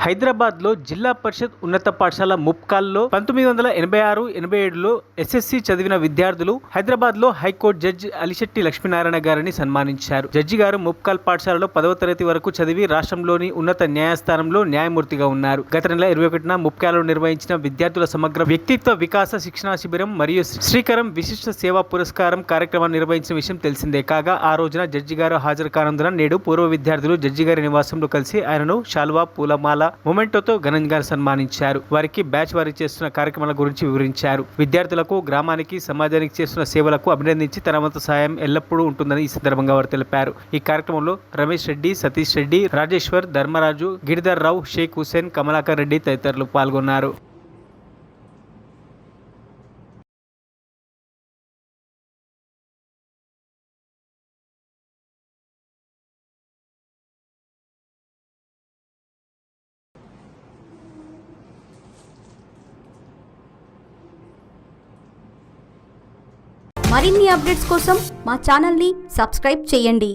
హైదరాబాద్ లో జిల్లా పరిషత్ ఉన్నత పాఠశాల ముప్కాల్లో 1986-87లో ఎస్ఎస్సి చదివిన విద్యార్థులు హైదరాబాద్ లో హైకోర్టు జడ్జి అలిశెట్టి లక్ష్మీనారాయణ గారిని సన్మానించారు. జడ్జి గారు ముప్కాల్ పాఠశాలలో 10వ తరగతి వరకు చదివి రాష్ట్రంలోని ఉన్నత న్యాయస్థానంలో న్యాయమూర్తిగా ఉన్నారు. గత నెల 21న ముప్కాల్లో నిర్వహించిన విద్యార్థుల సమగ్ర వ్యక్తిత్వ వికాస శిక్షణా శిబిరం మరియు శ్రీకరం విశిష్ట సేవా పురస్కారం కార్యక్రమాన్ని నిర్వహించిన విషయం తెలిసిందే. కాగా ఆ రోజున జడ్జి గారు హాజరు కానందున నేడు పూర్వ విద్యార్థులు జడ్జి గారి నివాసంలో కలిసి ఆయనను శాల్వా, పూలమాల, మొమెంటోతో ఘనంగా సన్మానించారు. వారికి బ్యాచ్ వారి చేస్తున్న కార్యక్రమాల గురించి వివరించారు. విద్యార్థులకు, గ్రామానికి, సమాజానికి చేస్తున్న సేవలకు అభినందించి తన వంతు సాయం ఎల్లప్పుడూ ఉంటుందని ఈ సందర్భంగా వారు తెలిపారు. ఈ కార్యక్రమంలో రమేష్ రెడ్డి, సతీష్ రెడ్డి, రాజేశ్వర్, ధర్మరాజు, గిరిధర్ రావు, షేక్ హుసేన్, కమలాకర్ రెడ్డి తదితరులు పాల్గొన్నారు. మరిన్ని అప్డేట్స్ కోసం మా ఛానల్ని సబ్స్క్రైబ్ చేయండి.